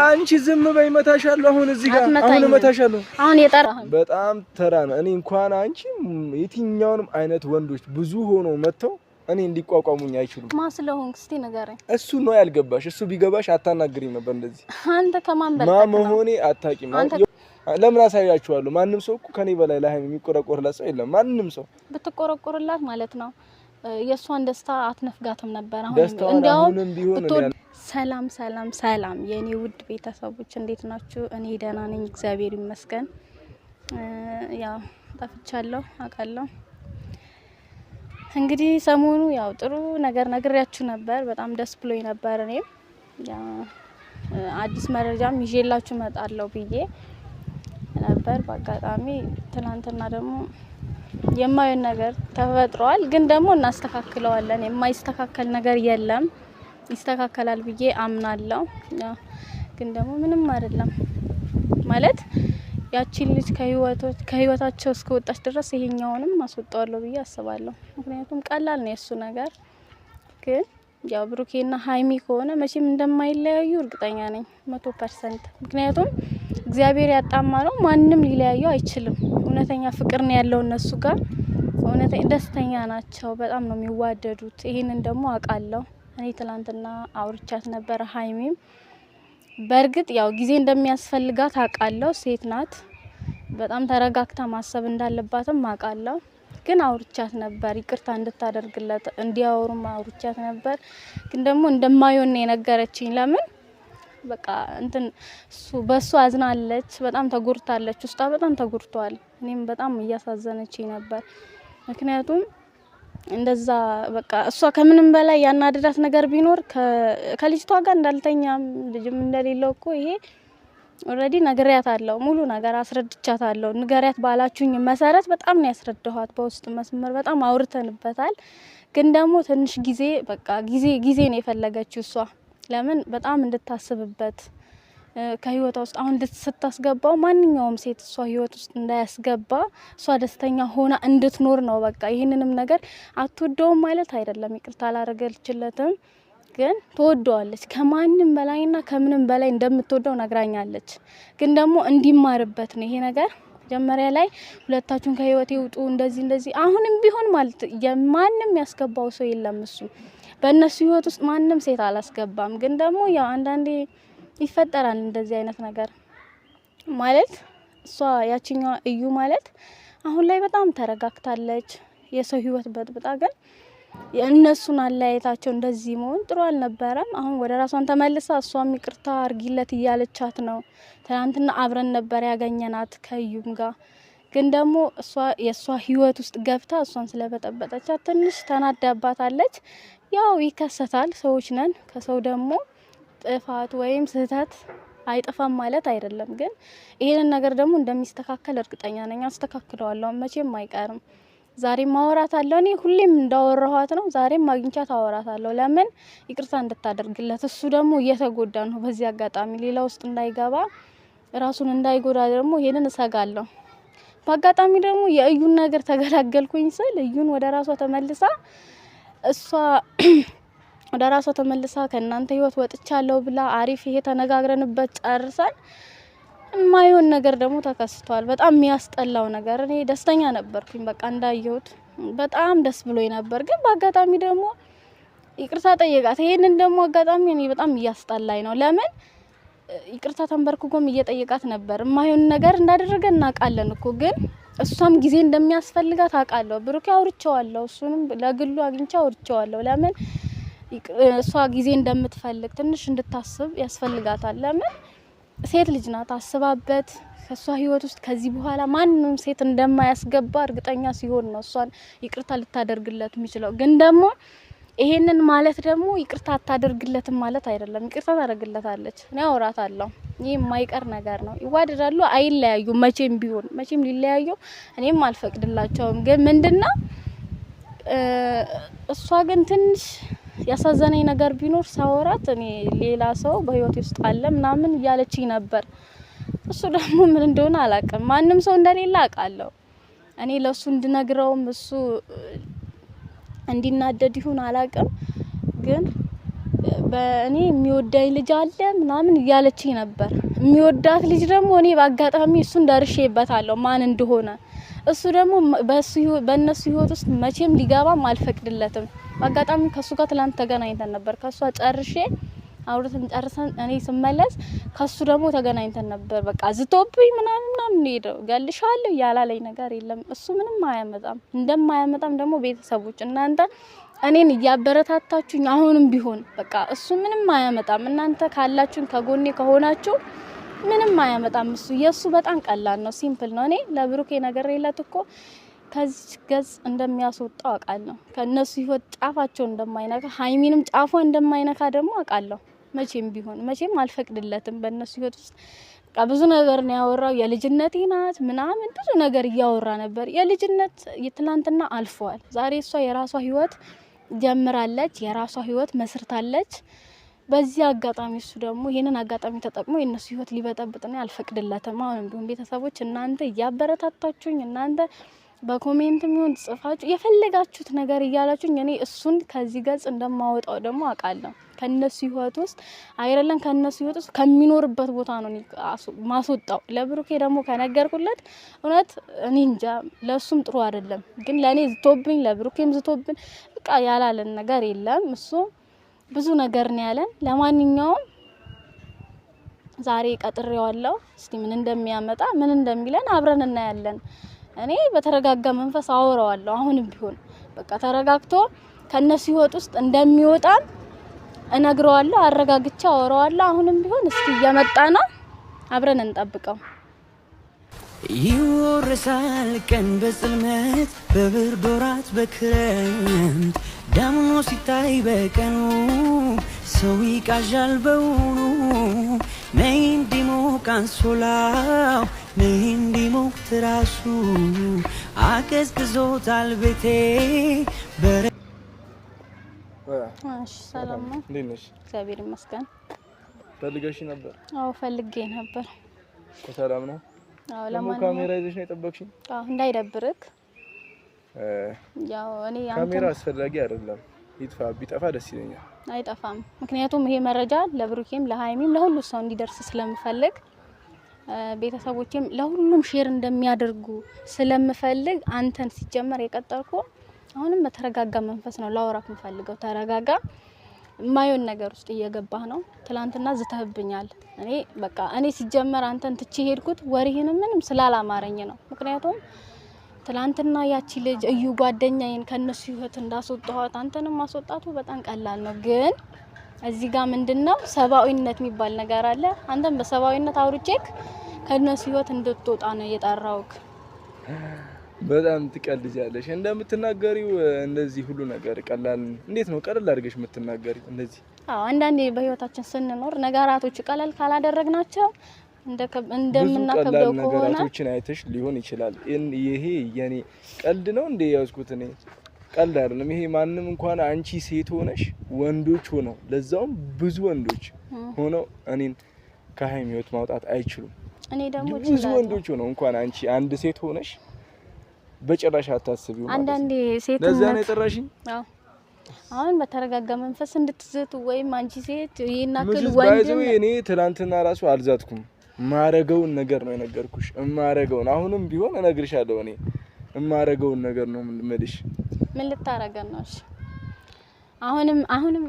አንቺ ዝም በይ መታሻለሁ አሁን እዚህ ጋር አሁን መታሻለሁ አሁን የጠራህ በጣም ተራ ነው እኔ እንኳን አንቺ የትኛውንም አይነት ወንዶች ብዙ ሆኖ መተው እኔ እንዲቋቋሙኝ አይችሉም ማስለሆንክ እስቲ ንገረኝ እሱ ነው ያልገባሽ እሱ ቢገባሽ አታናግሪኝ ነበር እንደዚህ አንተ ከማን በልጠህ ነው ማመሆኔ አታቂም ለምን አሳያችኋለሁ ማንንም ሰው እኮ ከኔ በላይ ለሃይም የሚቆረቆርላት ሰው የለም ማንንም ሰው ብትቆረቆርላት ማለት ነው የሷን ደስታ አትነፍጋትም ነበር አሁን እንዴው ሰላም ሰላም ሰላም የኔ ውድ ቤተሰቦች እንዴት ናችሁ እኔ ደህና ነኝ እግዚአብሔር ይመስገን ያው ጠፍቻለሁ አውቃለሁ እንግዲህ ሰሞኑ ያው ጥሩ ነገር ነግሬያችሁ ነበር በጣም ደስ ብሎኝ ነበር እኔም ያው አዲስ መረጃም ይዤላችሁ መጣለሁ ብዬ ነበር በአጋጣሚ ትናንትና ደግሞ የማይሆን ነገር ተፈጥሯል ግን ደግሞ እናስተካክለዋለን የማይስተካከል ነገር የለም ይስተካከላል ብዬ አምናለሁ ግን ደግሞ ምንም አይደለም ማለት ያቺ ልጅ ከህይወታቸው እስከወጣች ድረስ ይሄኛውንም ማስወጣዋለሁ ብዬ አስባለሁ ምክንያቱም ቀላል ነው እሱ ነገር ግን ያው ብሩኬና ሃይሚ ከሆነ መቼም እንደማይለያዩ እርግጠኛ ነኝ 100% ምክንያቱም እግዚአብሔር ያጣማለው ማንንም ሊለያዩ አይችልም እውነተኛ ፍቅር ነው ያለው እነሱ ጋር እውነተኛ ደስተኛ ናቸው በጣም ነው የሚዋደዱት ይሄንን ደግሞ አውቃለሁ እኔ ትላንትና አውርቻት ነበር ሃይሚም በርግጥ ያው ጊዜ እንደሚያስፈልጋት አውቃለሁ ሴት ናት በጣም ተረጋግታ ማሰብ እንዳለባትም አውቃለሁ ግን አውርቻት ነበር ይቅርታ እንድታደርግለት እንዲያወሩም አውርቻት ነበር ግን ደግሞ እንደማይሆን ነው የነገረችኝ ለምን በቃ እንትን በሱ አዝናለች በጣም ተጎርታለች ውስጧ በጣም ተጎርቷል እኔም በጣም እያሳዘነችኝ ነበር ምክንያቱም እንደዛ በቃ እሷ ከምንም በላይ ያናደዳት ነገር ቢኖር ከልጅቷ ጋር እንዳልተኛም ልጅም እንደሌለው እኮ ይሄ ኦሬዲ ነግሬያታለሁ ሙሉ ነገር አስረድቻታለሁ ንገሪያት ባላችሁኝ መሰረት በጣም ነው ያስረዳኋት በውስጥ መስመር በጣም አውርተንበታል ግን ደግሞ ትንሽ ጊዜ በቃ ጊዜ ነው የፈለገችው እሷ ለምን በጣም እንድታስብበት ከህይወቷ ውስጥ አሁን ስታስገባው ማንኛውም ሴት እሷ ህይወት ውስጥ እንዳያስገባ እሷ ደስተኛ ሆና እንድትኖር ነው በቃ ይሄንንም ነገር አትወደውም ማለት አይደለም ይቅርታ አላረገልችለትም ግን ተወደዋለች ከማንንም በላይና ከምንም በላይ እንደምትወደው ነግራኛለች ግን ደግሞ እንዲማርበት ነው ይሄ ነገር መጀመሪያ ላይ ሁለታችሁን ከህይወት ይውጡ እንደዚህ አሁንም ቢሆን ማለት የማንንም ያስገባው ሰው የለም እሱ በእነሱ ህይወት ውስጥ ማንንም ሴት አላስገባም ግን ደግሞ ያው አንዳንዴ ይፈጠራል እንደዚህ አይነት ነገር ማለት እሷ ያቺኛው እዩ ማለት አሁን ላይ በጣም ተረጋግታለች የሰው ህይወት በጥብጣ ግን የእነሱን አላየታቸው እንደዚህ መሆን ጥሩ አልነበረም አሁን ወደ ራሷን ተመልሳ እሷም ይቅርታ አርጊለት እያለቻት ነው ትናንትና አብረን ነበር ያገኘናት ከዩም ጋር ግን ደግሞ እሷ የሷ ህይወት ውስጥ ገብታ እሷን ስለበጠበጠቻት ትንሽ ተናዳባታለች ያው ይከሰታል ሰዎች ነን ከሰው ደግሞ ጥፋት ወይም ስህተት አይጠፋም ማለት አይደለም ግን ይሄንን ነገር ደግሞ እንደሚስተካከል እርግጠኛ ነኝ አስተካክለዋለሁ መቼም አይቀርም ዛሬም ማወራታለሁ እኔ ሁሌም እንዳወራኋት ነው ዛሬም ማግኝቻት አወራታለሁ ለምን ይቅርታ እንድታደርግለት እሱ ደግሞ እየተጎዳ ነው በዚህ አጋጣሚ ሌላ ውስጥ እንዳይገባ ራሱን እንዳይጎዳ ደግሞ ይሄንን እሰጋለሁ በአጋጣሚ ደግሞ የእዩን ነገር ተገላገልኩኝ ስል እዩን ወደ ራሷ ተመልሳ እሷ ወደ ራሷ ተመልሳ ከናንተ ህይወት ወጥቻለሁ ብላ አሪፍ ይሄ ተነጋግረንበት ጨርሰን የማይሆን ነገር ደግሞ ተከስቷል በጣም የሚያስጠላው ነገር እኔ ደስተኛ ነበርኩኝ በቃ እንዳየሁት በጣም ደስ ብሎኝ ነበር ግን በአጋጣሚ ደግሞ ይቅርታ ጠየቃት ይሄንን ደግሞ አጋጣሚ እኔ በጣም እያስጠላኝ ነው ለምን ይቅርታ ተንበርክኮም እየጠየቃት ነበር የማይሆን ነገር እንዳደረገ እናውቃለን እኮ ግን እሷም ጊዜ እንደሚያስፈልጋት አውቃለሁ ብሩክ አውርቼዋለሁ እሱንም ለግሉ አግኝቻ አውርቼዋለሁ ለምን እሷ ጊዜ እንደምትፈልግ ትንሽ እንድታስብ ያስፈልጋታል ለምን ሴት ልጅ ናት አስባበት ከሷ ህይወት ውስጥ ከዚህ በኋላ ማንንም ሴት እንደማያስገባ እርግጠኛ ሲሆን ነው እሷን ይቅርታ ልታደርግለት የሚችለው ግን ደግሞ ይሄንን ማለት ደግሞ ይቅርታ አታደርግለትም ማለት አይደለም ይቅርታ ታደርግለታለች እኔ አወራታለሁ ይሄ የማይቀር ነገር ነው ይዋደዳሉ አይለያዩ መቼም ቢሆን መቼም ሊለያዩ እኔም አልፈቅድላቸውም ግን ምንድነው እሷ ግን ትንሽ ያሳዘነኝ ነገር ቢኖር ሳወራት እኔ ሌላ ሰው በህይወት ውስጥ አለ ምናምን ያለችኝ ነበር እሱ ደግሞ ምን እንደሆነ አላውቅም ማንንም ሰው እንደሌላ አውቃለሁ እኔ ለሱ እንድነግረውም እሱ እንዲናደድ ይሁን አላውቅም ግን በእኔ የሚወዳኝ ልጅ አለ ምናምን እያለችኝ ነበር። የሚወዳት ልጅ ደግሞ እኔ በአጋጣሚ እሱን ደርሼበታለሁ ማን እንደሆነ። እሱ ደግሞ በእነሱ ህይወት ውስጥ መቼም ሊገባም አልፈቅድለትም። በአጋጣሚ ከሱ ጋር ትላንት ተገናኝተን ነበር። ከሷ ጨርሼ አውርተን ጨርሰን እኔ ስመለስ ከሱ ደግሞ ተገናኝተን ነበር። በቃ ዝቶብኝ ምናምን ሄደው ገልሻለሁ ያላለኝ ነገር የለም። እሱ ምንም አያመጣም። እንደማያመጣም ደግሞ ቤተሰቦች እናንተ እኔን እያበረታታችሁኝ አሁንም ቢሆን በቃ እሱ ምንም አያመጣም። እናንተ ካላችሁን ከጎኔ ከሆናችሁ ምንም አያመጣም። እሱ የሱ በጣም ቀላል ነው፣ ሲምፕል ነው። እኔ ለብሩኬ ነገር የለት እኮ ከዚህ ገጽ እንደሚያስወጣው አውቃለሁ። ከነሱ ህይወት ጫፋቸው እንደማይነካ ሀይሚንም ጫፏ እንደማይነካ ደግሞ አውቃለሁ። መቼም ቢሆን መቼም አልፈቅድለትም በእነሱ ህይወት ውስጥ በቃ ብዙ ነገር ነው ያወራው። የልጅነቴ ናት ምናምን ብዙ ነገር እያወራ ነበር። የልጅነት የትላንትና አልፈዋል። ዛሬ እሷ የራሷ ህይወት ጀምራለች፣ የራሷ ህይወት መስርታለች። በዚህ አጋጣሚ እሱ ደግሞ ይሄንን አጋጣሚ ተጠቅሞ የነሱ ህይወት ሊበጠብጥና አልፈቅድለትም። አሁንም ቢሆን ቤተሰቦች እናንተ እያበረታታችሁኝ እናንተ በኮሜንትም ይሁን ጽፋችሁ የፈለጋችሁት ነገር እያላችሁኝ እኔ እሱን ከዚህ ገጽ እንደማወጣው ደግሞ አውቃለሁ። ከነሱ ህይወት ውስጥ አይደለም ከነሱ ህይወት ውስጥ ከሚኖርበት ቦታ ነው ማስወጣው። ለብሩኬ ደግሞ ከነገርኩለት እውነት እኔ እንጃ ለሱም ጥሩ አይደለም፣ ግን ለኔ ዝቶብኝ ለብሩኬም ዝቶብኝ በቃ ያላለን ነገር የለም። እሱ ብዙ ነገር ነው ያለን። ለማንኛውም ዛሬ ቀጥሬዋለሁ። እስቲ ምን እንደሚያመጣ ምን እንደሚለን አብረን እናያለን። እኔ በተረጋጋ መንፈስ አወራዋለሁ። አሁንም ቢሆን በቃ ተረጋግቶ ከነሱ ህይወት ውስጥ እንደሚወጣ እነግረዋለሁ። አረጋግቻ አወራዋለሁ። አሁንም ቢሆን እስቲ እየመጣ ነው፣ አብረን እንጠብቀው። ይወርሳል ቀን በጽልመት በብርድ ወራት በክረምት ዳምኖ ሲታይ በቀኑ ሰው ይቃዣል በውኑ ነይ እንዲሞቅ አንሶላው ነይ እንዲሞቅ ትራሱ አቀዝቅዞታል ቤቴ በረ ሰላም ነው። እንዴት ነሽ? እግዚአብሔር ይመስገን። ፈልገሽ ነበር? አዎ ፈልጌ ነበር። ሰላም ነው? አዎ። ለማንኛውም ካሜራ ይዘሽ ነው የጠበቅሽኝ? አዎ እንዳይደብርክ። ያው እኔ ካሜራ አስፈላጊ አይደለም፣ ይጥፋ ቢጠፋ ደስ ይለኛል። አይጠፋም። ምክንያቱም ይሄ መረጃ ለብሩኬም ለሃይሚም ለሁሉ ሰው እንዲደርስ ስለምፈልግ ቤተሰቦቼም ለሁሉም ሼር እንደሚያደርጉ ስለምፈልግ አንተን ሲጀመር የቀጠርኩ አሁንም በተረጋጋ መንፈስ ነው ላወራክ የምፈልገው። ተረጋጋ። የማይሆን ነገር ውስጥ እየገባህ ነው። ትላንትና ዝተህብኛል። እኔ ሲጀመር አንተን ትቼ ሄድኩት ወሬህን ምንም ስላላማረኝ ነው። ምክንያቱም ትላንትና ያቺ ልጅ እዩ ጓደኛዬን ከነሱ ህይወት እንዳስወጣኋት አንተንም ማስወጣቱ በጣም ቀላል ነው። ግን እዚህ ጋር ምንድነው ሰባዊነት የሚባል ነገር አለ። አንተም በሰባዊነት አውርቼክ ከነሱ ህይወት እንድትወጣ ነው የጠራውክ። በጣም ትቀልጃለሽ። እንደምትናገሪው እንደዚህ ሁሉ ነገር ቀላል እንዴት ነው ቀላል አድርገሽ የምትናገሪው እንደዚህ? አዎ አንዳንዴ በህይወታችን ስንኖር ነገራቶች ቀላል ካላደረግናቸው እንደምናከብደው ከሆነ ነገራቶችን አይተሽ ሊሆን ይችላል። ይሄ የኔ ቀልድ ነው እንደ ያዝኩት እኔ ቀልድ አይደለም። ይሄ ማንም እንኳን አንቺ ሴት ሆነሽ ወንዶች ሆነው ለዛውም ብዙ ወንዶች ሆነው እኔን ከሀይሚ ህይወት ማውጣት አይችሉም። እኔ ደግሞ ብዙ ወንዶች ሆነው እንኳን አንቺ አንድ ሴት ሆነሽ በጭራሽ አታስቢው ማለት ነው። አንዳንዴ ሴት ለዛ ነው የጠራሽኝ? አዎ አሁን በተረጋጋ መንፈስ እንድትዘቱ ወይም አንቺ ሴት ይናከል ወንድም እኔ ትላንትና ራሱ አልዛትኩም። ማረገውን ነገር ነው የነገርኩሽ። ማረገውን አሁንም ቢሆን እነግርሻለሁ። እኔ ማረገውን ነገር ነው የምልሽ። ምን ልታረገን ነው? እሺ አሁንም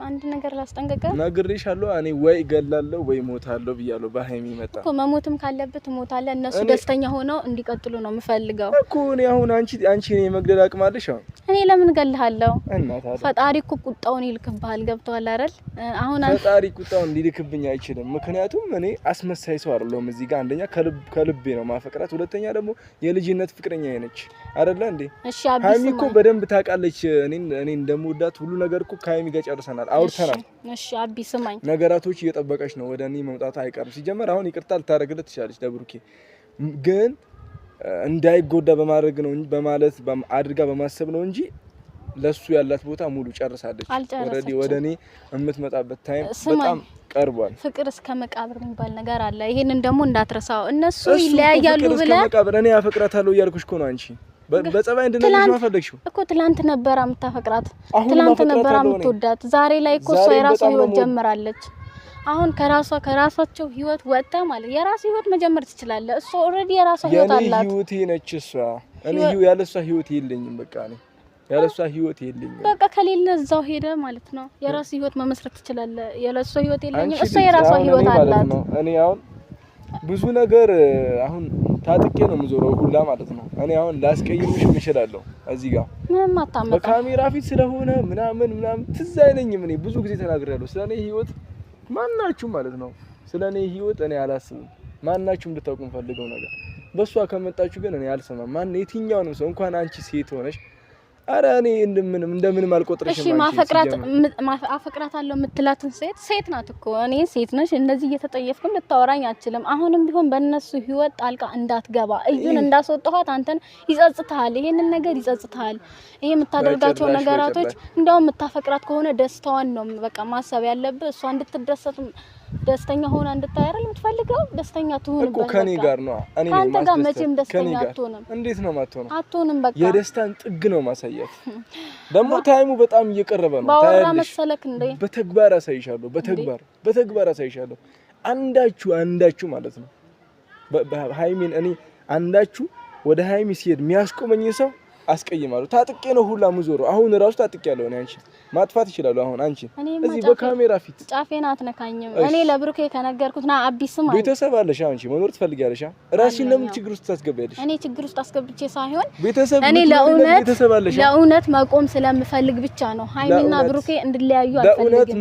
አንድ ነገር ላስጠንቀቀ ነግሬሻለሁ። እኔ ወይ ገላለሁ ወይ ሞታለሁ ብያለሁ። በሃይሚ መጣ እኮ መሞትም ካለበት ሞታለህ። እነሱ ደስተኛ ሆነው እንዲቀጥሉ ነው የምፈልገው እኮ እኔ አሁን አንቺ እኔ መግደል አቅም አለሽ? እኔ ለምን እገልሃለሁ? እናታለ ፈጣሪ እኮ ቁጣውን ይልክብሃል። ገብቶሃል አይደል? አሁን ፈጣሪ ቁጣውን ሊልክብኝ አይችልም። ምክንያቱም እኔ አስመሳይ ሰው አይደለሁም። እዚህ ጋር አንደኛ ከልቤ ነው ማፈቅራት፣ ሁለተኛ ደግሞ የልጅነት ፍቅረኛዬ ነች አይደለ እንዴ? እሺ ሃይሚ እኮ በደንብ ታውቃለች እኔ እንደምወዳት ሁሉ ነገር እኮ ከሃይሚ ጋር ጨርሰናል፣ አውርተናል። እሺ አቢ ስማኝ፣ ነገራቶች እየጠበቀች ነው ወደ እኔ መምጣት አይቀርም። ሲጀመር አሁን ይቅርታ ልታረግለት ትችላለች ለብሩኬ፣ ግን እንዳይጎዳ በማድረግ ነው በማለት አድርጋ በማሰብ ነው እንጂ ለሱ ያላት ቦታ ሙሉ ጨርሳለች። ኦሬዲ ወደ እኔ የምትመጣበት ታይም በጣም ቀርቧል። ፍቅር እስከ መቃብር የሚባል ነገር አለ። ይሄንን ደግሞ እንዳትረሳው። እነሱ ይለያያሉ ብለህ እስከ መቃብር እኔ አፈቅራታለሁ እያልኩሽ እኮ ነው። አንቺ በጸባይ እንደነገርሽ ማፈለግሽው እኮ ትላንት ነበር የምታፈቅራት ትላንት ነበር የምትወዳት ዛሬ ላይ እኮ እሷ የራሷ ህይወት ጀምራለች አሁን ከራሳቸው ህይወት ወጣ ማለት የራስ ህይወት መጀመር ትችላለህ እሱ ኦሬዲ የራሷ ህይወት አላት የኔ ህይወቴ ነች እሷ እኔ ያለሷ ህይወት የለኝም በቃ ነው ያለሷ ህይወት የለኝም በቃ ከሌለ እዛው ሄደ ማለት ነው የራስ ህይወት መመስረት ትችላለህ ያለሷ ህይወት የለኝም እሷ የራሷ ህይወት አላት እኔ አሁን ብዙ ነገር አሁን ታጥቄ ነው የምዞረው ሁላ ማለት ነው እኔ አሁን ላስቀይምሽ እችላለሁ እዚህ ጋር ምንም አታመጣ በካሜራ ፊት ስለሆነ ምናምን ትዝ አይለኝም እኔ ብዙ ጊዜ ተናግሬያለሁ ስለኔ ህይወት ማናችሁ ማለት ነው ስለኔ ህይወት እኔ አላስብም ማናችሁም ልታውቁ ፈልገው ነገር በሷ ከመጣችሁ ግን እኔ አልሰማም ማን የትኛውንም ሰው እንኳን አንቺ ሴት ሆነሽ አረ እኔ እንደምንም አልቆጥረሽም እሺ አፈቅራታለሁ የምትላትን ሴት ናት እኮ እኔ ሴት ነሽ እንደዚህ እየተጠየፍኩም ልታወራኝ አትችልም አሁንም ቢሆን በእነሱ ህይወት ጣልቃ እንዳትገባ እዩን እንዳስወጣኋት አንተን ይጸጽታል ይሄንን ነገር ይጸጽታል ይሄ የምታደርጋቸው ነገራቶች እንደውም የምታፈቅራት ከሆነ ደስታዋን ነው በቃ ማሰብ ያለብህ እሷ እንድትደሰት ደስተኛ ሆና እንድታያረል የምትፈልገው ደስተኛ ትሁን እኮ ከኔ ጋር ነው እኔ አንተ ጋር መቼም ደስተኛ አትሆንም እንዴት ነው ማትሆነው አትሆንም በቃ የደስታን ጥግ ነው ማሳየት ደግሞ ታይሙ በጣም እየቀረበ ነው ባወራ መሰለክ እንዴ በተግባር አሳይሻለሁ በተግባር አሳይሻለሁ አንዳችሁ ማለት ነው ሃይሚን እኔ አንዳችሁ ወደ ሃይሚ ሲሄድ የሚያስቆመኝ ሰው አስቀይማለሁ ታጥቄ ነው ሁላ ምዞረው አሁን ራሱ ታጥቄያለሁ እኔ አንቺ ማጥፋት ይችላል አሁን አንቺ እዚህ በካሜራ ፊት ጫፌን አትነካኝም እኔ ለብሩኬ ከነገርኩትና አቢስም ቤተሰብ አለሽ አንቺ መኖር ትፈልጊያለሽ ራስሽን ለምን ችግር ውስጥ ታስገቢያለሽ እኔ ችግር ውስጥ አስገብቼ ሳይሆን ቤተሰብ እኔ ለእውነት መቆም ስለምፈልግ ብቻ ነው ሃይሚና ብሩኬ እንድለያዩ አልፈልግም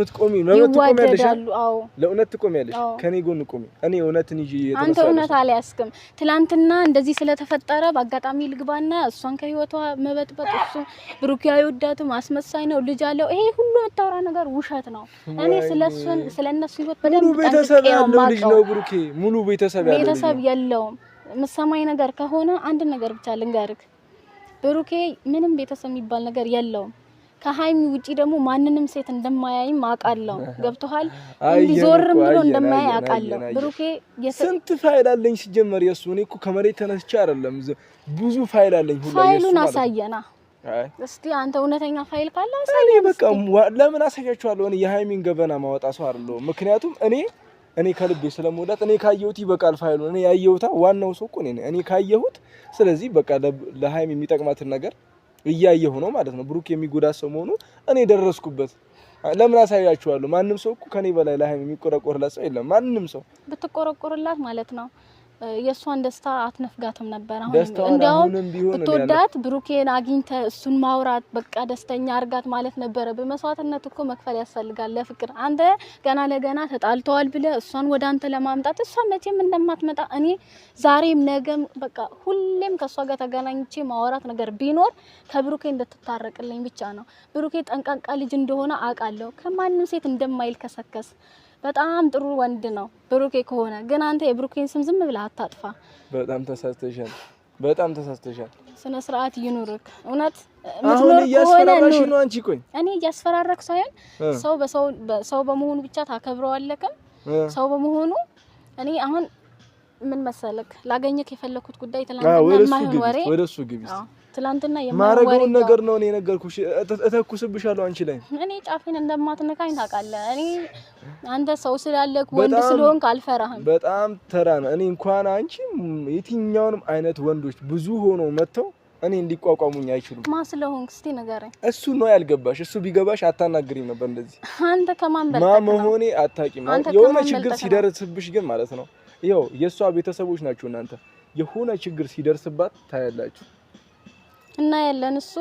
ለእውነት ትቆሚያለሽ አዎ ለእውነት ትቆሚያለሽ ከኔ ጎን ቆሚ እኔ እውነትን ይዤ አንተ እውነት አልያዝክም ትላንትና እንደዚህ ስለተፈጠረ በአጋጣሚ ልግባና እሷን ከህይወቷ መበጥበጥ እሱ ብሩኬ አይወዳትም አስመሳይ ነው ልጅ አለው ይሄ ሁሉ የምታወራ ነገር ውሸት ነው እኔ ስለነሱ ህይወት በደንብ ቤተሰብ ያለው ልጅ ነው ብሩኬ ሙሉ ቤተሰብ የለውም ምሰማይ ነገር ከሆነ አንድ ነገር ብቻ ልንገርክ ብሩኬ ምንም ቤተሰብ የሚባል ነገር የለውም ከሃይሚ ውጪ ደግሞ ማንንም ሴት እንደማያይም አውቃለሁ ገብቶሃል እንዲዞርም ብሎ እንደማያይ አውቃለሁ ብሩኬ ስንት ፋይል አለኝ ሲጀመር የሱ እኔ እኮ ከመሬት ተነስቼ አይደለም ብዙ ፋይል አለኝ ሁሉ ፋይሉን አሳየና እስቲ አንተ እውነተኛ ፋይል ካለ አሳየኝ በቃ ለምን አሳያችኋለሁ እኔ የሃይሚን ገበና ማወጣ ሰው አይደለም ምክንያቱም እኔ ከልቤ ስለምወዳት እኔ ካየሁት ይበቃል ፋይሉ እኔ ያየሁታ ዋናው ሰው እኮ እኔ ካየሁት ስለዚህ በቃ ለሃይሚ የሚጠቅማትን ነገር እያየሁ ነው ማለት ነው ብሩክ የሚጎዳ ሰው መሆኑ እኔ ደረስኩበት ለምን አሳያችኋለሁ ማንንም ሰው እኮ ከኔ በላይ ለሃይሚ የሚቆረቆርላት ሰው የለም ማንንም ሰው ብትቆረቆርላት ማለት ነው የሷን ደስታ አትነፍጋትም ነበር አሁን እንዲያውም ብትወዳት ብሩኬን አግኝተ እሱን ማውራት በቃ ደስተኛ አርጋት ማለት ነበር በመስዋዕትነት እኮ መክፈል ያስፈልጋል ለፍቅር አንተ ገና ለገና ተጣልተዋል ብለ እሷን ወደ አንተ ለማምጣት እሷ መቼም እንደማትመጣ እኔ ዛሬም ነገም በቃ ሁሌም ከሷ ጋር ተገናኝቼ ማውራት ነገር ቢኖር ከብሩኬ እንድትታረቅልኝ ብቻ ነው ብሩኬ ጠንቃቃ ልጅ እንደሆነ አውቃለሁ ከማንም ሴት እንደማይል ከሰከስ በጣም ጥሩ ወንድ ነው ብሩኬ ከሆነ ግን አንተ የብሩኬን ስም ዝም ብለህ አታጥፋ በጣም ተሳስተሻል ስነ ስርዓት ይኑርክ እውነት አሁን እያስፈራራሽ ነው አንቺ ቆይ እኔ እያስፈራራክ ሳይሆን ሰው በመሆኑ ብቻ ታከብረዋለከም ሰው በመሆኑ እኔ አሁን ምን መሰለክ ላገኘክ የፈለኩት ጉዳይ ትላንትና ማይሆን ወሬ ወደሱ ግቢስ ትላንትና የማረገው ነገር ነው እኔ ነገርኩሽ እተኩስብሻለሁ አንቺ ላይ እኔ ጫፌን እንደማትነካኝ ታውቃለህ እኔ አንተ ሰው ስላለክ ወንድ ስለሆንክ አልፈራህም በጣም ተራ ነው እኔ እንኳን አንቺ የትኛውንም አይነት ወንዶች ብዙ ሆኖ መተው እኔ እንዲቋቋሙኝ አይችሉም ማስለሆንክ እስቲ ንገረኝ እሱ ነው ያልገባሽ እሱ ቢገባሽ አታናግሪኝ ነበር እንደዚህ አንተ ከማን በልጠህ ማመሆኔ አታቂም የሆነ ችግር ሲደርስብሽ ግን ማለት ነው ይኸው የሷ ቤተሰቦች ናቸው እናንተ የሆነ ችግር ሲደርስባት ታያላችሁ እና ያለን እሱ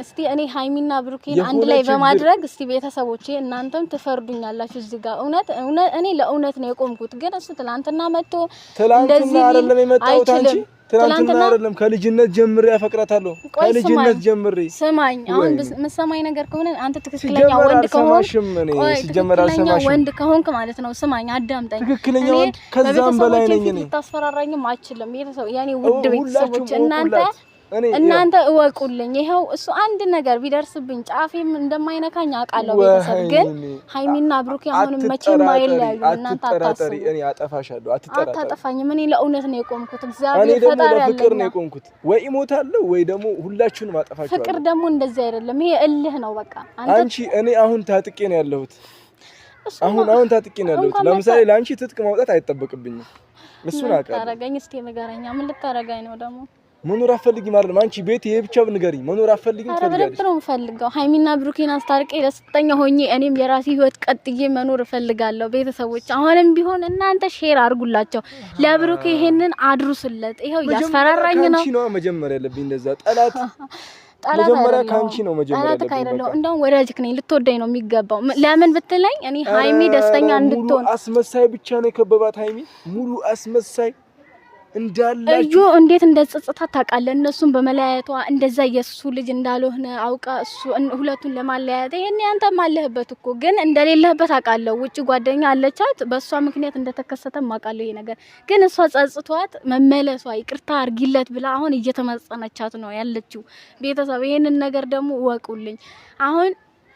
እስቲ እኔ ሃይሚና ብሩኬን አንድ ላይ በማድረግ እስቲ ቤተሰቦቼ እናንተም ትፈርዱኛላችሁ እዚህ ጋር እውነት እኔ ለእውነት ነው የቆምኩት ግን እሱ ትላንትና መጥቶ እንደዚህ አይደለም የመጣው ታንቺ ትላንትና አይደለም ከልጅነት ጀምሬ ያፈቅራታለሁ ከልጅነት ጀምሬ ስማኝ አሁን መሰማኝ ነገር ከሆነ አንተ ትክክለኛ ወንድ ከሆንክ ወንድ ከሆንክ ማለት ነው ስማኝ አዳምጠኝ ትክክለኛ ወንድ ከዛም በላይ ነኝ እኔ ታስፈራራኝም አችልም ቤተሰብ ያኔ ውድ ቤተሰቦች እናንተ እናንተ እወቁልኝ። ይሄው እሱ አንድ ነገር ቢደርስብኝ ጫፌም እንደማይነካኝ አውቃለሁ። ቤተሰብ ግን ሃይሚና ብሩኬ አሁንም መቼም አይለያዩ። እናንተ አታስቡ። እኔ አጠፋሻለሁ፣ አትጠራጠሪ። አታጠፋኝም። እኔ ለእውነት ነው የቆምኩት። እግዚአብሔር ፈጣሪ ያለኝ ፍቅር ነው የቆምኩት። ወይ እሞታለሁ ወይ ደግሞ ሁላችሁንም አጠፋችኋለሁ። ፍቅር ደግሞ እንደዚህ አይደለም። ይሄ እልህ ነው በቃ። አንቺ እኔ አሁን ታጥቄ ነው ያለሁት። አሁን ታጥቄ ነው ያለሁት። ለምሳሌ ለአንቺ ትጥቅ ማውጣት አይጠበቅብኝም። እሱን አውቃለሁ። ታረጋኝ እስቲ ንገረኛ። ምን ልታረጋኝ ነው ደግሞ? መኖር አፈልጊም አይደል? አንቺ ቤት ይሄ ብቻ ንገሪኝ። መኖር አፈልጊም ትፈልጋለሽ? አረ ነው የምፈልገው። ሃይሚና ብሩኬን አስታርቄ ደስተኛ ሆኜ እኔም የራሴ ህይወት ቀጥዬ መኖር እፈልጋለሁ። ቤተሰቦች አሁንም ቢሆን እናንተ ሼር አድርጉላቸው ለብሩኬ፣ ይሄንን አድሩስለት። ይሄው ያስፈራራኝ ነው። አንቺ ነው መጀመሪያ ያለብኝ እንደዛ ጠላት መጀመሪያ ካንቺ ነው መጀመሪያ ያለብኝ። ጠላት አይደለም እንደውም ወዳጅክ ነኝ። ልትወደኝ ነው የሚገባው። ለምን ብትለኝ እኔ ሃይሚ ደስተኛ እንድትሆን። ሙሉ አስመሳይ ብቻ ነው የከበባት ሃይሚ፣ ሙሉ አስመሳይ እንዳላችሁ እዩ እንዴት እንደጸጸታት ታውቃለህ? እነሱን በመለያየቷ እንደዛ የሱ ልጅ እንዳልሆነ አውቃ እሱ ሁለቱን ለማለያየት ይሄን ያንተም አለህበት እኮ ግን እንደሌለህበት አውቃለሁ። ውጪ ጓደኛ አለቻት፣ በሷ ምክንያት እንደተከሰተም አውቃለሁ። ይሄ ነገር ግን እሷ ጸጽቷት መመለሷ ይቅርታ አርጊለት ብላ አሁን እየተመጸነቻት ነው ያለችው። ቤተሰብ ይሄንን ነገር ደግሞ ወቁልኝ። አሁን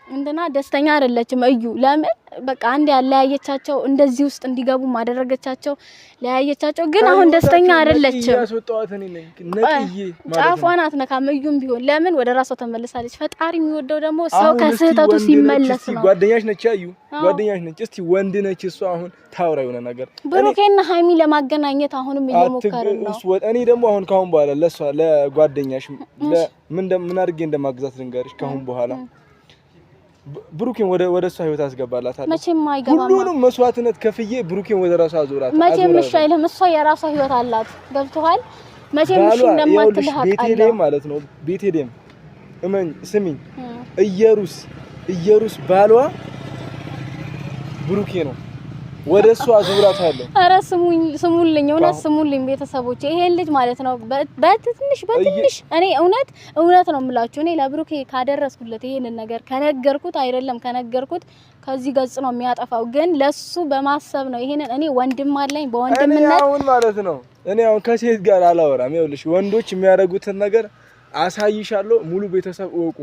እንትና ደስተኛ አይደለችም እዩ። ለምን በቃ አንድ ያለያየቻቸው እንደዚህ ውስጥ እንዲገቡ ማደረገቻቸው ለያየቻቸው። ግን አሁን ደስተኛ አይደለችም። ያስወጣዋት እኔ ነኝ ነቅዬ ማለት ጫፏን አትነካም። እዩም ቢሆን ለምን ወደ ራሷ ተመልሳለች። ፈጣሪ የሚወደው ደግሞ ሰው ከስህተቱ ሲመለስ ነው። ጓደኛሽ ነች እዩ፣ ጓደኛሽ ነች። እስቲ ወንድ ነች እሷ። አሁን ታውራ የሆነ ነገር ብሩኬና ሃይሚ ለማገናኘት አሁንም እየሞከርን ነው። እኔ ደግሞ አሁን ካሁን በኋላ ለሷ ለጓደኛሽ ምን አድርጌ እንደማግዛት ልንገርሽ ካሁን በኋላ ብሩኬን ወደ እሷ ህይወት አስገባላታለሁ። መቼም አይገባም። ሁሉንም መስዋዕትነት ከፍዬ ብሩኬን ወደ ራሷ አዞራታለሁ። መቼም እሺ አይልም። እሷ የራሷ ህይወት አላት። ገብቶሃል? መቼም እሺ እንደማትልህ አውቃለሁ። ቤቴሌም ማለት ነው። ቤቴሌም እመኝ ስሚኝ፣ ኢየሩስ ባሏ ብሩኬ ነው። ወደ እሷ አዞራታለሁ። አረ ስሙልኝ፣ እውነት ስሙልኝ ቤተሰቦች። ይሄን ልጅ ማለት ነው በትንሽ እኔ እውነት ነው የምላችሁ። እኔ ለብሩኬ ካደረስኩለት ይሄንን ነገር ከነገርኩት ከዚህ ገጽ ነው የሚያጠፋው። ግን ለሱ በማሰብ ነው ይሄንን። እኔ ወንድም አለኝ በወንድምነት እኔ አሁን ማለት ነው እኔ አሁን ከሴት ጋር አላወራም። ይኸውልሽ ወንዶች የሚያደርጉትን ነገር አሳይሻለሁ። ሙሉ ቤተሰብ እወቁ።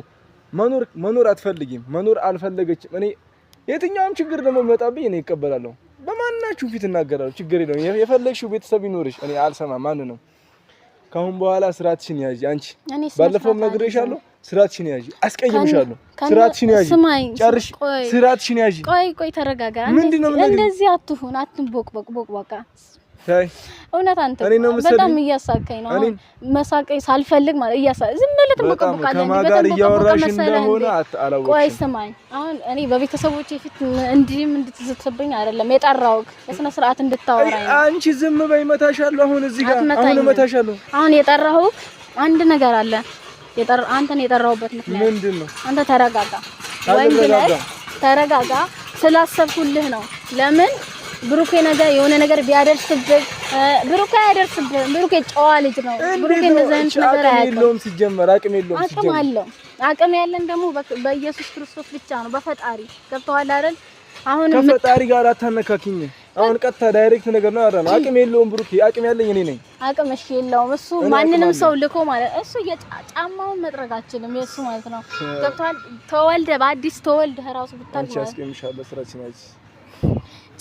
መኖር አትፈልጊም፣ መኖር አልፈለገችም። እኔ የትኛውም ችግር ደግሞ የሚመጣብኝ እኔ እቀበላለሁ። በማናችሁ ፊት እናገራለሁ። ችግር የለውም። የፈለግሽው ቤተሰብ ይኖርሽ፣ እኔ አልሰማም ማንንም። ካሁን በኋላ ስራትሽን ያዢ። አንቺ ባለፈውም ነግሬሻለሁ፣ ስራትሽን ያዢ። አስቀይምሻለሁ። ስራትሽን ያዢ። ጨርሽ። ስራትሽን ያዢ። ቆይ ተረጋጋ። እንደዚህ አትሁን፣ አትንቦቅቦቅ በቃ ታይ እውነት አንተ በጣም እያሳቀኝ ነው። አሁን መሳቀኝ ሳልፈልግ ማለት ዝም ብለህ ትሞቀሞቃለህ። ከማጋር እያወራሽ እንደሆነ አላወቅሽም። ቆይ ስማኝ፣ አሁን እኔ በቤተሰቦቼ ፊት እንድትዝትብኝ አይደለም የጠራሁህ፣ በስነ ስርዓት እንድታወራኝ ነው። አንቺ ዝም በይ፣ እመታሻለሁ። አሁን እዚህ ጋር አሁን እመታሻለሁ። አሁን የጠራሁህ አንድ ነገር አለ። አንተን የጠራሁበት ምክንያት ምንድነው? አንተ ተረጋጋ፣ ተረጋጋ። ስላሰብኩልህ ነው። ለምን ብሩኬ ነገር የሆነ ነገር ቢያደርስብህ ብሩኬ አያደርስብህ። ብሩኬ ጨዋ ልጅ ነው። ብሩኬ እንደዛ አይነት ነገር አያውቅም። ሲጀመር አቅም የለውም። አቅም አለው። አቅም ያለን ደግሞ በኢየሱስ ክርስቶስ ብቻ ነው፣ በፈጣሪ ገብቶሃል አይደል? አሁን ከፈጣሪ ጋር አታነካኪኝ። አሁን ቀጥታ ዳይሬክት ነገር ነው ያወራነው። አቅም የለውም ብሩኬ። አቅም ያለኝ እኔ ነኝ። አቅም እሺ የለውም እሱ። ማንንም ሰው ልኮ ማለት እሱ የጫማውን መጥረግ አችልም የሱ ማለት ነው። ገብቶሃል? በአዲስ ተወልደህ ራሱ ብታል አንቺ አስቀምሻለሁ። ስራችን አይደል?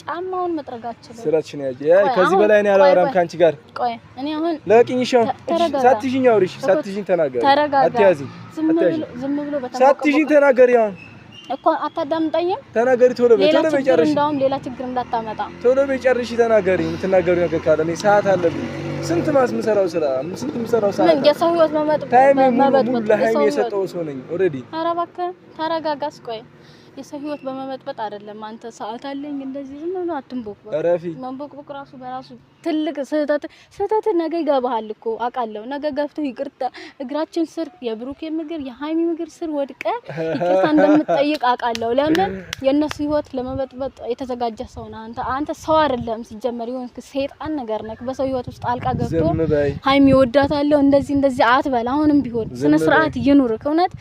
ጫማውን መጥረጋችሁ ስራችን ያጂ ከዚህ በላይ እኔ አላወራም ካንቺ ጋር። ቆይ እኔ አሁን ለቅኝሽ ሳትሽኝ አውሪሽ፣ ሳትሽኝ ተናገሪ። አትያዚ፣ ዝም ብሎ በተማከረ ሳትሽኝ ተናገሪ። አሁን እኮ አታዳምጠኝም? ተናገሪ። ቶሎ በይ ጨርሽ። እንደውም ሌላ ችግር እንዳታመጣ ቶሎ በይ ጨርሽ። ተናገሪ። የምትናገሪው ነገር ካለ እኔ ሰዓት አለብኝ። ስንት የምሰራው ሰዓት ምን የሰው ህይወት መበጥበጥ ለሃይሚ የሰጠው ሰው ነኝ ኦልሬዲ። ኧረ እባክህ ተረጋጋስ። ቆይ የሰው ህይወት በመበጥበጥ አይደለም። አንተ ሰዓት አለኝ እንደዚህ ዝም ብሎ አትንቦቅቦቅ። መንቦቅቦቅ ራሱ በራሱ ትልቅ ስህተት ነገ ይገባሃል እኮ አውቃለሁ። ነገ ገብተህ ይቅርታ እግራችን ስር የብሩኬ ምግር የሃይሚ ምግር ስር ወድቀ ይቅርታ እንደምትጠይቅ አውቃለሁ። ለምን የነሱ ህይወት ለመበጥበጥ የተዘጋጀ ሰው ነህ አንተ ሰው አይደለም ሲጀመር። ይሁን ሰይጣን ነገር ነህ። በሰው ህይወት ውስጥ አልቃ ገብቶ ሃይሚ ወዳታለሁ እንደዚህ አትበል። አሁንም ቢሆን ስነ ስርዓት ይኑርክ። እውነት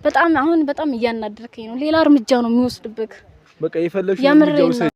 በጣም እያናደርከኝ ነው። ሌላ እርምጃ ነው የሚወስድብክ። በቃ የፈለግሽው